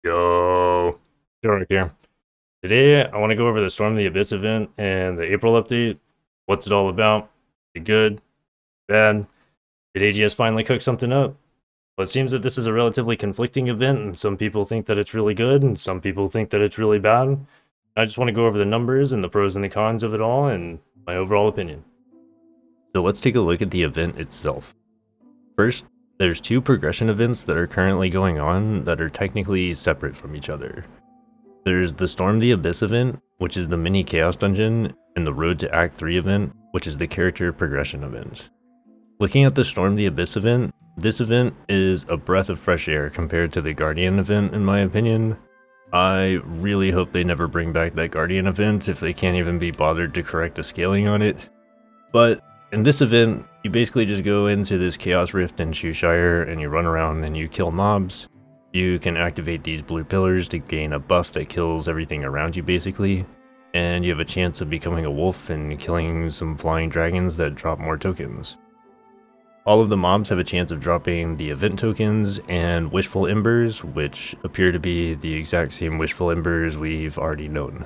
Yo, Derek here. Today, I want to go over the Storm of the Abyss event and the April update. What's it all about? Is it good? Bad? Did AGS finally cook something up? Well, it seems that this is a relatively conflicting event, and some people think that it's really good, and some people think that it's really bad. I just want to go over the numbers and the pros and the cons of it all, and my overall opinion. So let's take a look at the event itself. First, there's two progression events that are currently going on that are technically separate from each other. There's the Storm the Abyss event, which is the mini Chaos Dungeon, and the Road to Act 3 event, which is the character progression event. Looking at the Storm the Abyss event, this event is a breath of fresh air compared to the Guardian event in my opinion. I really hope they never bring back that Guardian event if they can't even be bothered to correct the scaling on it. But in this event, you basically just go into this Chaos Rift in Shoeshire and you run around and you kill mobs. You can activate these blue pillars to gain a buff that kills everything around you basically, and you have a chance of becoming a wolf and killing some flying dragons that drop more tokens. All of the mobs have a chance of dropping the event tokens and wishful embers, which appear to be the exact same wishful embers we've already known.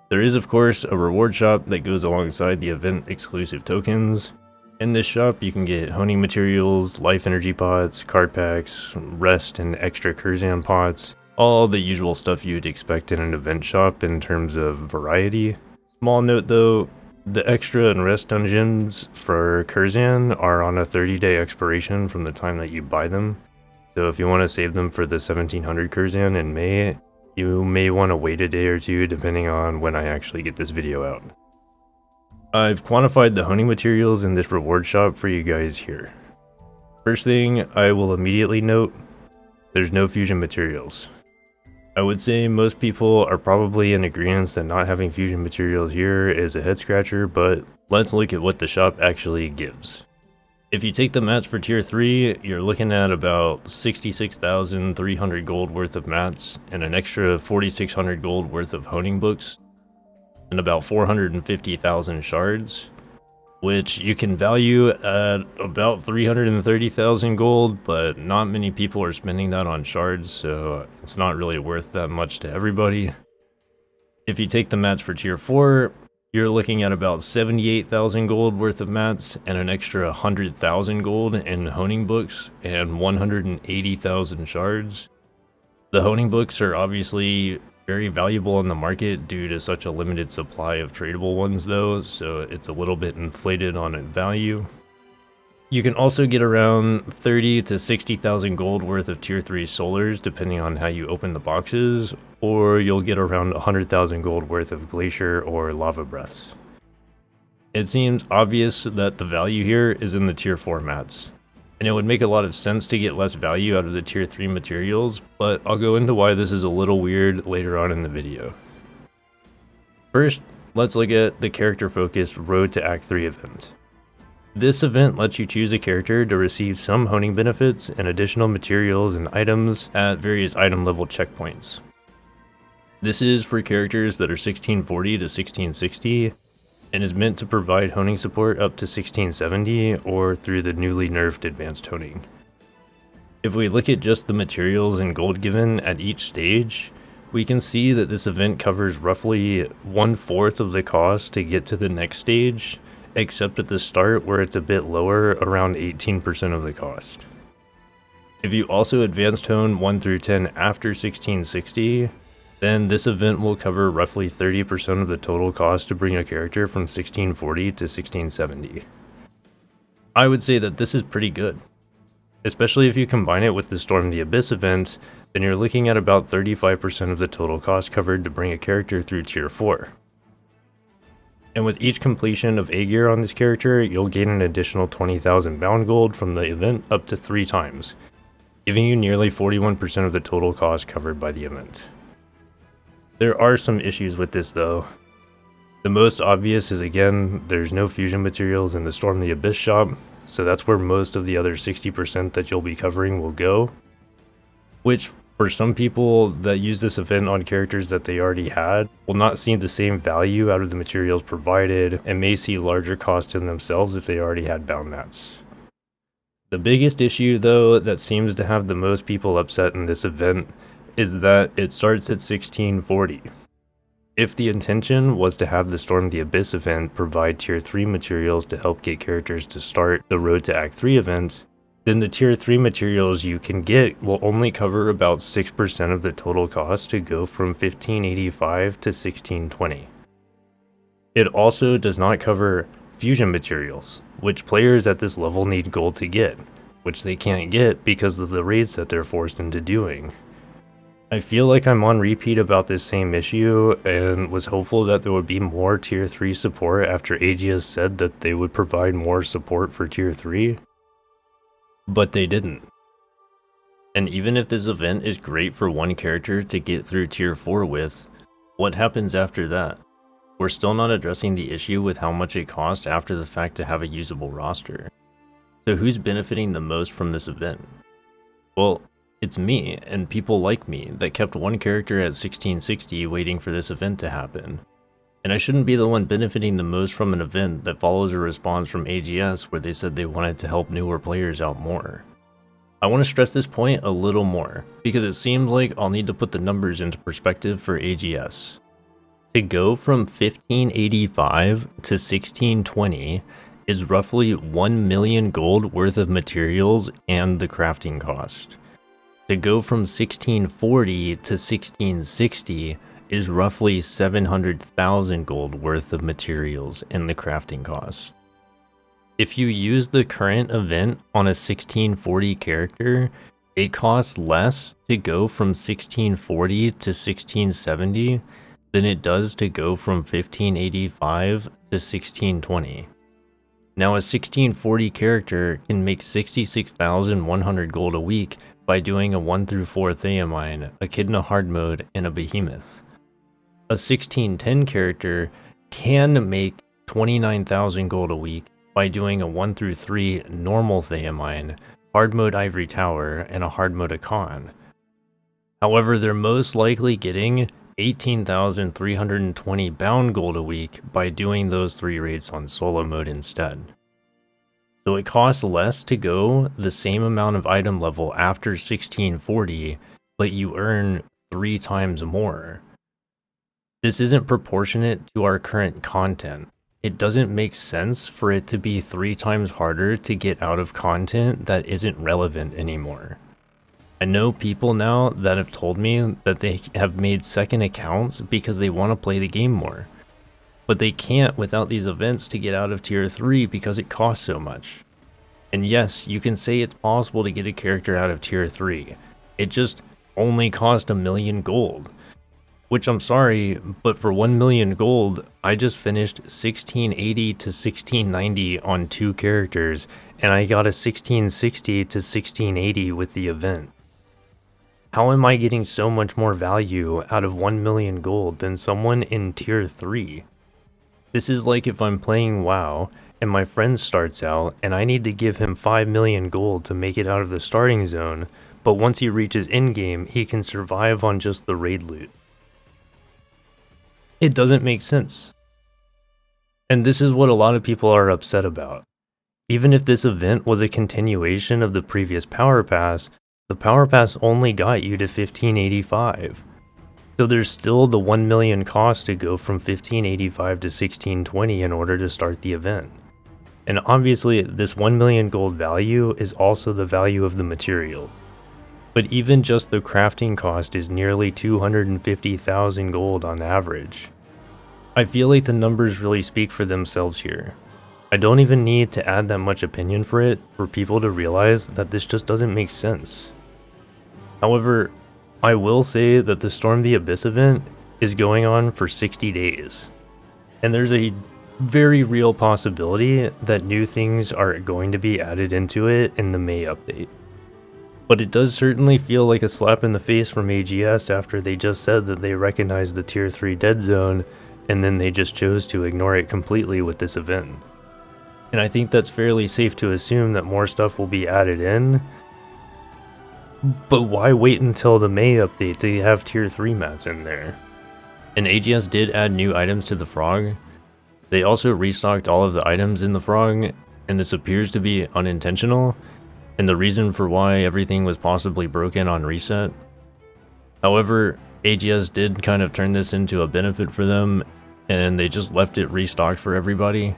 There is of course a reward shop that goes alongside the event exclusive tokens. In this shop, you can get honing materials, life energy pots, card packs, rest and extra Curzan pots, all the usual stuff you'd expect in an event shop in terms of variety. Small note though, the extra and rest dungeons for Curzan are on a 30-day expiration from the time that you buy them. So if you want to save them for the 1700 Curzan in May, you may want to wait a day or two depending on when I actually get this video out. I've quantified the honing materials in this reward shop for you guys here. First thing I will immediately note, there's no fusion materials. I would say most people are probably in agreement that not having fusion materials here is a head scratcher, but let's look at what the shop actually gives. If you take the mats for tier 3, you're looking at about 66,300 gold worth of mats and an extra 4,600 gold worth of honing books, and about 450,000 shards, which you can value at about 330,000 gold, but not many people are spending that on shards, so it's not really worth that much to everybody. If you take the mats for tier 4, you're looking at about 78,000 gold worth of mats and an extra 100,000 gold in honing books and 180,000 shards. The honing books are obviously very valuable in the market due to such a limited supply of tradable ones though, so it's a little bit inflated on its value. You can also get around 30 to 60,000 gold worth of tier 3 solars depending on how you open the boxes, or you'll get around 100,000 gold worth of glacier or lava breaths. It seems obvious that the value here is in the tier 4 mats, and it would make a lot of sense to get less value out of the tier 3 materials, but I'll go into why this is a little weird later on in the video. First, let's look at the character focused Road to Act 3 event. This event lets you choose a character to receive some honing benefits and additional materials and items at various item level checkpoints. This is for characters that are 1640 to 1660, and is meant to provide honing support up to 1670 or through the newly nerfed advanced honing. If we look at just the materials and gold given at each stage, we can see that this event covers roughly 1/4 of the cost to get to the next stage, except at the start where it's a bit lower, around 18% of the cost. If you also advanced hone 1 through 10 after 1660, then this event will cover roughly 30% of the total cost to bring a character from 1640 to 1670. I would say that this is pretty good. Especially if you combine it with the Storm the Abyss event, then you're looking at about 35% of the total cost covered to bring a character through tier 4. And with each completion of A gear on this character, you'll gain an additional 20,000 bound gold from the event up to 3 times, giving you nearly 41% of the total cost covered by the event. There are some issues with this though. The most obvious is again, there's no fusion materials in the Storm the Abyss shop, so that's where most of the other 60% that you'll be covering will go. Which, for some people that use this event on characters that they already had, will not see the same value out of the materials provided and may see larger costs in themselves if they already had bound mats. The biggest issue though that seems to have the most people upset in this event is that it starts at 1640. If the intention was to have the Storm the Abyss event provide tier 3 materials to help get characters to start the Road to Act 3 event, then the tier 3 materials you can get will only cover about 6% of the total cost to go from 1585 to 1620. It also does not cover fusion materials, which players at this level need gold to get, which they can't get because of the raids that they're forced into doing. I feel like I'm on repeat about this same issue and was hopeful that there would be more tier 3 support after AGS said that they would provide more support for tier 3, but they didn't. And even if this event is great for one character to get through tier 4 with, what happens after that? We're still not addressing the issue with how much it costs after the fact to have a usable roster. So who's benefiting the most from this event? Well, it's me and people like me that kept one character at 1660 waiting for this event to happen. And I shouldn't be the one benefiting the most from an event that follows a response from AGS where they said they wanted to help newer players out more. I want to stress this point a little more, because it seems like I'll need to put the numbers into perspective for AGS. To go from 1585 to 1620 is roughly 1 million gold worth of materials and the crafting cost. To go from 1640 to 1660 is roughly 700,000 gold worth of materials and the crafting cost. If you use the current event on a 1640 character, it costs less to go from 1640 to 1670 than it does to go from 1585 to 1620. Now a 1640 character can make 66,100 gold a week by doing a 1 through 4 Theamine, Echidna hard mode, and a Behemoth. A 1610 character can make 29,000 gold a week by doing a 1 through 3 normal Theamine, hard mode Ivory Tower, and a hard mode Akan. However, they're most likely getting 18,320 bound gold a week by doing those 3 raids on solo mode instead. So it costs less to go the same amount of item level after 1640, but you earn 3 times more. This isn't proportionate to our current content. It doesn't make sense for it to be 3 times harder to get out of content that isn't relevant anymore. I know people now that have told me that they have made second accounts because they want to play the game more. But they can't without these events to get out of tier 3 because it costs so much. And yes, you can say it's possible to get a character out of tier 3. It just only cost 1 million gold. Which I'm sorry, but for 1 million gold, I just finished 1680 to 1690 on 2 characters, and I got a 1660 to 1680 with the event. How am I getting so much more value out of 1 million gold than someone in tier 3? This is like if I'm playing WoW and my friend starts out and I need to give him 5 million gold to make it out of the starting zone, but once he reaches endgame, he can survive on just the raid loot. It doesn't make sense. And this is what a lot of people are upset about. Even if this event was a continuation of the previous Power Pass, the Power Pass only got you to 1585. So there's still the 1 million cost to go from 1585 to 1620 in order to start the event. And obviously this 1 million gold value is also the value of the material. But even just the crafting cost is nearly 250,000 gold on average. I feel like the numbers really speak for themselves here. I don't even need to add that much opinion for it for people to realize that this just doesn't make sense. However, I will say that the Storm the Abyss event is going on for 60 days. And there's a very real possibility that new things are going to be added into it in the May update. But it does certainly feel like a slap in the face from AGS after they just said that they recognized the tier 3 dead zone, and then they just chose to ignore it completely with this event. And I think that's fairly safe to assume that more stuff will be added in. But why wait until the May update to have tier 3 mats in there? And AGS did add new items to the frog. They also restocked all of the items in the frog, and this appears to be unintentional. And the reason for why everything was possibly broken on reset. However, AGS did kind of turn this into a benefit for them, and they just left it restocked for everybody.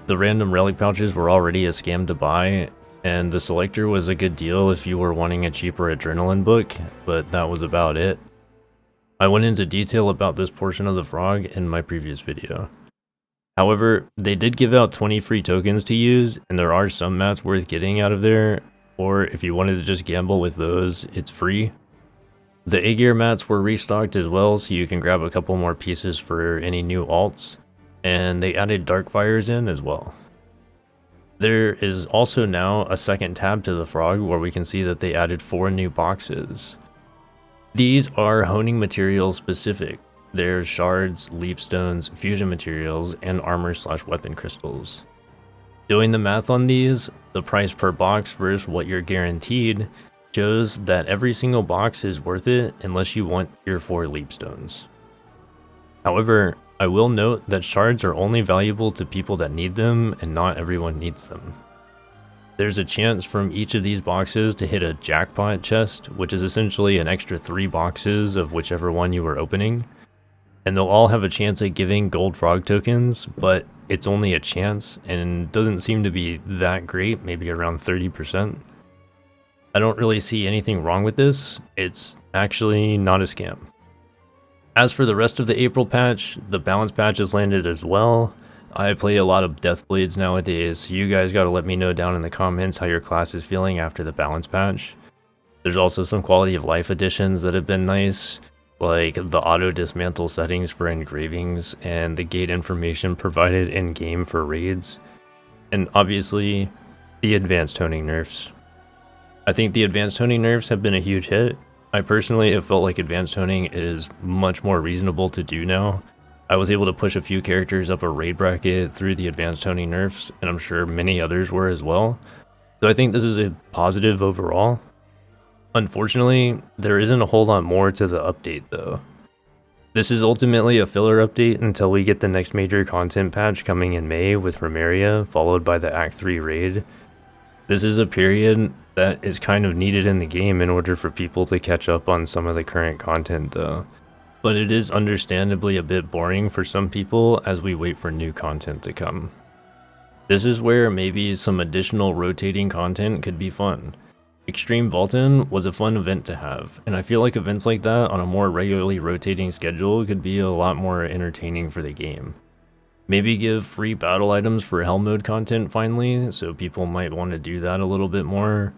The random relic pouches were already a scam to buy, and the selector was a good deal if you were wanting a cheaper adrenaline book, but that was about it. I went into detail about this portion of the frog in my previous video. However, they did give out 20 free tokens to use, and there are some mats worth getting out of there, or if you wanted to just gamble with those, it's free. The A-gear mats were restocked as well, so you can grab a couple more pieces for any new alts, and they added dark fires in as well. There is also now a second tab to the frog where we can see that they added 4 new boxes. These are honing materials specific. There's shards, leapstones, fusion materials, and armor/weapon crystals. Doing the math on these, the price per box versus what you're guaranteed, shows that every single box is worth it unless you want tier 4 leapstones. However, I will note that shards are only valuable to people that need them, and not everyone needs them. There's a chance from each of these boxes to hit a jackpot chest, which is essentially an extra 3 boxes of whichever one you were opening. And they'll all have a chance at giving gold frog tokens, but it's only a chance and doesn't seem to be that great, maybe around 30%. I don't really see anything wrong with this. It's actually not a scam. As for the rest of the April patch, the balance patch has landed as well. I play a lot of Deathblades nowadays, so you guys gotta let me know down in the comments how your class is feeling after the balance patch. There's also some quality of life additions that have been nice, like the auto dismantle settings for engravings and the gate information provided in game for raids, and obviously the advanced honing nerfs. I think the advanced honing nerfs have been a huge hit. I personally have felt like advanced honing is much more reasonable to do now. I was able to push a few characters up a raid bracket through the advanced honing nerfs, and I'm sure many others were as well. So I think this is a positive overall. Unfortunately, there isn't a whole lot more to the update though. This is ultimately a filler update until we get the next major content patch coming in May with Remeria, followed by the Act 3 raid. This is a period that is kind of needed in the game in order for people to catch up on some of the current content though. But it is understandably a bit boring for some people as we wait for new content to come. This is where maybe some additional rotating content could be fun. Extreme Vaultin was a fun event to have, and I feel like events like that on a more regularly rotating schedule could be a lot more entertaining for the game. Maybe give free battle items for Hell mode content finally, so people might want to do that a little bit more.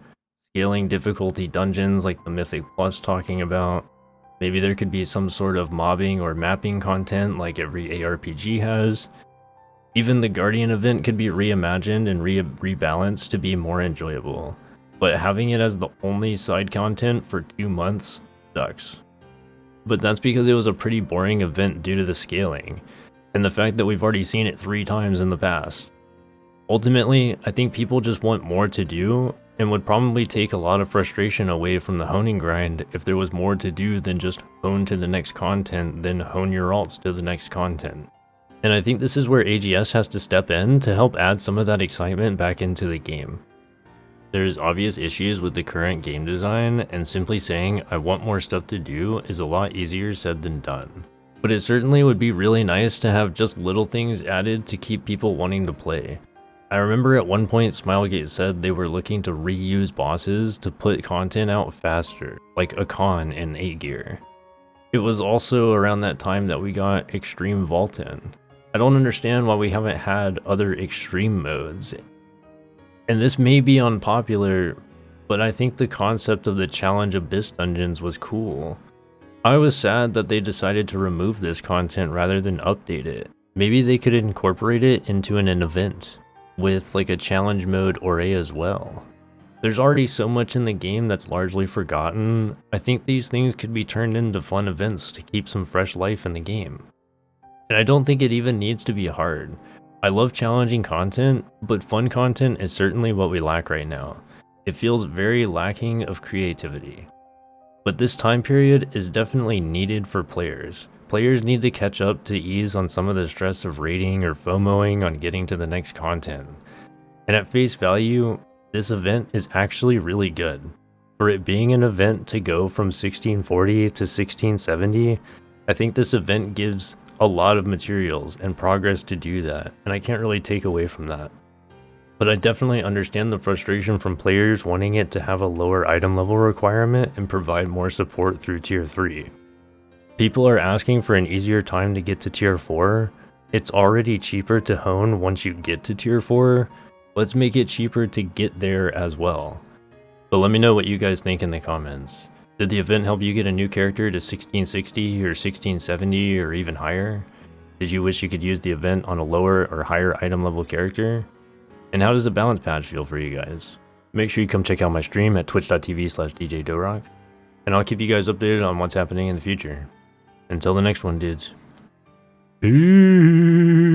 Scaling difficulty dungeons like the Mythic Plus talking about. Maybe there could be some sort of mobbing or mapping content like every ARPG has. Even the Guardian event could be reimagined and rebalanced to be more enjoyable. But having it as the only side content for 2 months sucks. But that's because it was a pretty boring event due to the scaling, and the fact that we've already seen it 3 times in the past. Ultimately, I think people just want more to do, and would probably take a lot of frustration away from the honing grind if there was more to do than just hone to the next content, then hone your alts to the next content. And I think this is where AGS has to step in to help add some of that excitement back into the game. There's obvious issues with the current game design, and simply saying I want more stuff to do is a lot easier said than done. But it certainly would be really nice to have just little things added to keep people wanting to play. I remember at one point Smilegate said they were looking to reuse bosses to put content out faster, like a con in 8 gear. It was also around that time that we got Extreme Vaultin. I don't understand why we haven't had other extreme modes. And this may be unpopular, but I think the concept of the Challenge Abyss dungeons was cool. I was sad that they decided to remove this content rather than update it. Maybe they could incorporate it into an event, with like a challenge mode or as well. There's already so much in the game that's largely forgotten. I think these things could be turned into fun events to keep some fresh life in the game. And I don't think it even needs to be hard. I love challenging content, but fun content is certainly what we lack right now. It feels very lacking of creativity. But this time period is definitely needed for players. Players need to catch up to ease on some of the stress of raiding or FOMOing on getting to the next content. And at face value, this event is actually really good. For it being an event to go from 1640 to 1670, I think this event gives a lot of materials and progress to do that, and I can't really take away from that. But I definitely understand the frustration from players wanting it to have a lower item level requirement and provide more support through tier 3. People are asking for an easier time to get to tier 4. It's already cheaper to hone once you get to tier 4. Let's make it cheaper to get there as well. But let me know what you guys think in the comments. Did the event help you get a new character to 1660 or 1670 or even higher? Did you wish you could use the event on a lower or higher item level character? And how does the balance patch feel for you guys? Make sure you come check out my stream at twitch.tv/DJDoRock, and I'll keep you guys updated on what's happening in the future. Until the next one, dudes. Peace.